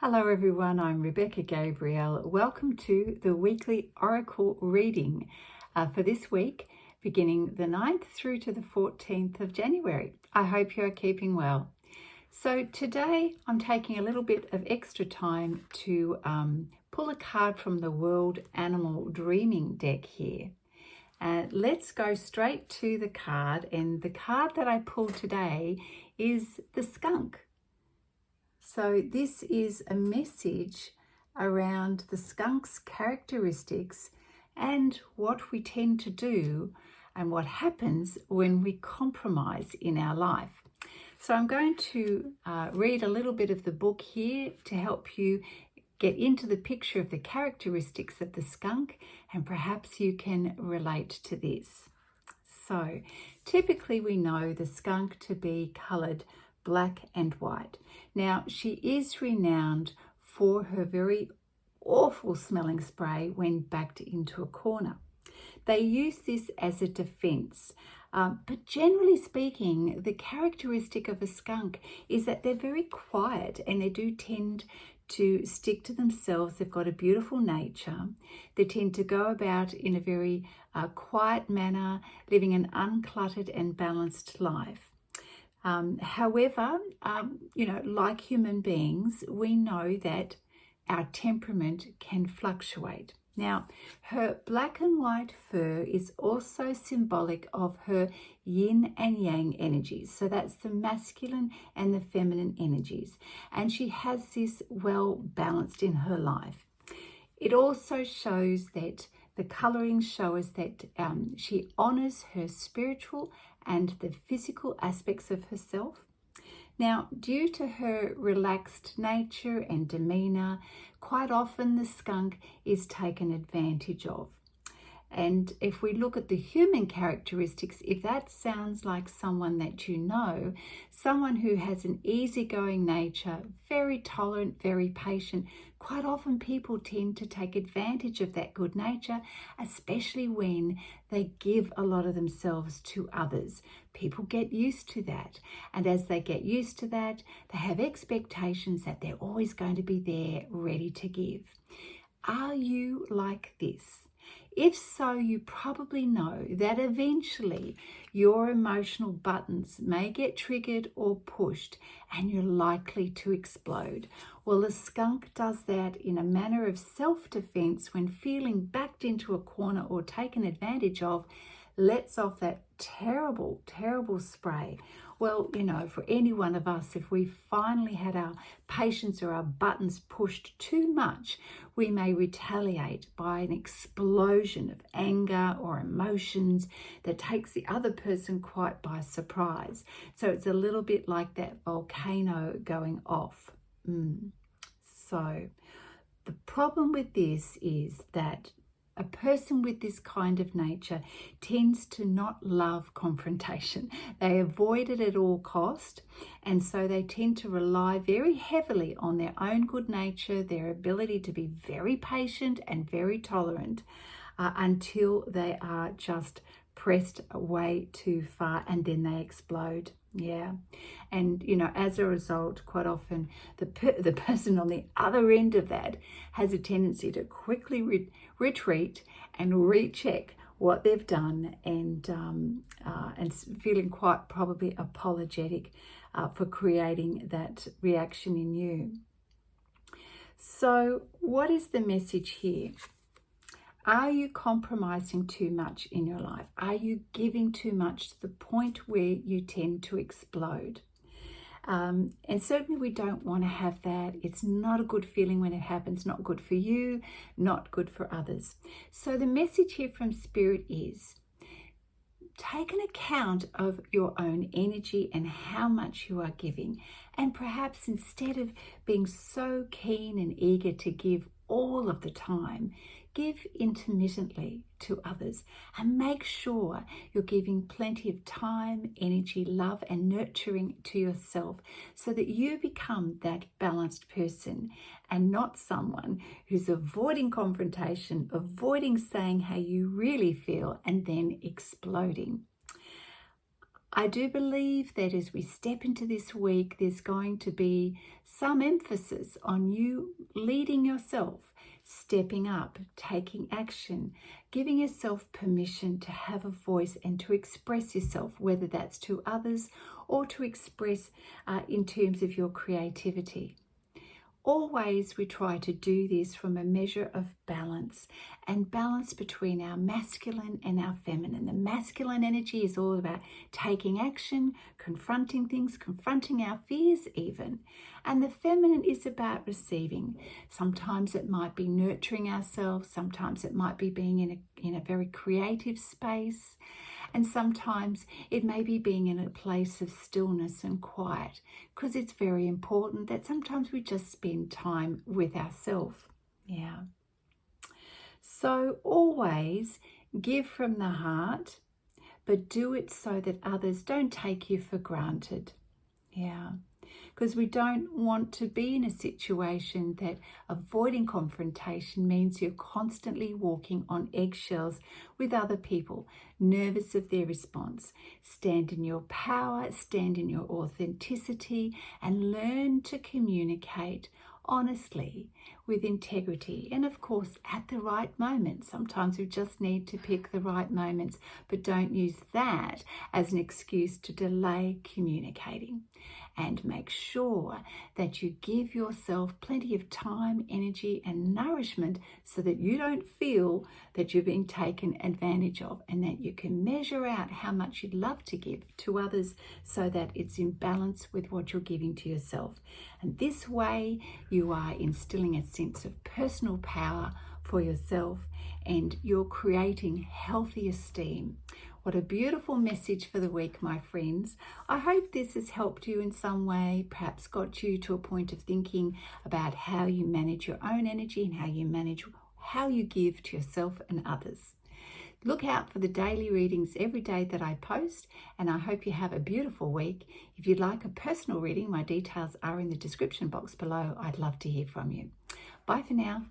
Hello everyone, I'm Rebecca Gabriel. Welcome to the weekly Oracle reading for this week, beginning the 9th through to the 14th of January. I hope you are keeping well. So today I'm taking a little bit of extra time to pull a card from the World Animal Dreaming deck here. Let's go straight to the card, and the card that I pulled today is the skunk. So this is a message around the skunk's characteristics and what we tend to do and what happens when we compromise in our life. So I'm going to read a little bit of the book here to help you get into the picture of the characteristics of the skunk, and perhaps you can relate to this. So typically we know the skunk to be coloured black and white. Now, she is renowned for her very awful smelling spray when backed into a corner. They use this as a defense, but generally speaking, the characteristic of a skunk is that they're very quiet and they do tend to stick to themselves. They've got a beautiful nature. They tend to go about in a very quiet manner, living an uncluttered and balanced life. However, like human beings, we know that our temperament can fluctuate. Now, her black and white fur is also symbolic of her yin and yang energies. So that's the masculine and the feminine energies. And she has this well balanced in her life. It also shows that the colouring shows that she honours her spiritual and the physical aspects of herself. Now, due to her relaxed nature and demeanour, quite often the skunk is taken advantage of. And if we look at the human characteristics, if that sounds like someone that you know, someone who has an easygoing nature, very tolerant, very patient, quite often people tend to take advantage of that good nature, especially when they give a lot of themselves to others. People get used to that. And as they get used to that, they have expectations that they're always going to be there, ready to give. Are you like this? If so, you probably know that eventually your emotional buttons may get triggered or pushed and you're likely to explode. Well, the skunk does that in a manner of self-defense when feeling backed into a corner or taken advantage of, lets off that terrible, terrible spray. Well, for any one of us, if we finally had our patience or our buttons pushed too much, we may retaliate by an explosion of anger or emotions that takes the other person quite by surprise. So it's a little bit like that volcano going off. So the problem with this is that a person with this kind of nature tends to not love confrontation. They avoid it at all cost, and so they tend to rely very heavily on their own good nature, their ability to be very patient and very tolerant until they are just pressed way too far, and then they explode. Yeah. And as a result, quite often the person on the other end of that has a tendency to quickly retreat and recheck what they've done, and feeling quite probably apologetic for creating that reaction in you. So what is the message here? Are you compromising too much in your life? Are you giving too much to the point where you tend to explode? And certainly we don't want to have that. It's not a good feeling when it happens, not good for you, not good for others. So the message here from Spirit is, take an account of your own energy and how much you are giving. And perhaps instead of being so keen and eager to give all of the time, give intermittently to others, and make sure you're giving plenty of time, energy, love, and nurturing to yourself so that you become that balanced person and not someone who's avoiding confrontation, avoiding saying how you really feel, and then exploding. I do believe that as we step into this week, there's going to be some emphasis on you leading yourself, stepping up, taking action, giving yourself permission to have a voice and to express yourself, whether that's to others or to express in terms of your creativity. Always we try to do this from a measure of balance, and balance between our masculine and our feminine. The masculine energy is all about taking action, confronting things, confronting our fears even. And the feminine is about receiving. Sometimes it might be nurturing ourselves, sometimes it might be being in a very creative space. And sometimes it may be being in a place of stillness and quiet, because it's very important that sometimes we just spend time with ourselves. Yeah. So always give from the heart, but do it so that others don't take you for granted. Yeah. Because we don't want to be in a situation that avoiding confrontation means you're constantly walking on eggshells with other people, nervous of their response. Stand in your power, stand in your authenticity, and learn to communicate honestly, with integrity, and of course at the right moment. Sometimes we just need to pick the right moments, but don't use that as an excuse to delay communicating. And make sure that you give yourself plenty of time, energy, and nourishment so that you don't feel that you're being taken advantage of, and that you can measure out how much you'd love to give to others so that it's in balance with what you're giving to yourself. And this way you are instilling a sense of personal power for yourself, and you're creating healthy esteem. What a beautiful message for the week, my friends. I hope this has helped you in some way, perhaps got you to a point of thinking about how you manage your own energy and how you give to yourself and others. Look out for the daily readings every day that I post, and I hope you have a beautiful week. If you'd like a personal reading, my details are in the description box below. I'd love to hear from you. Bye for now.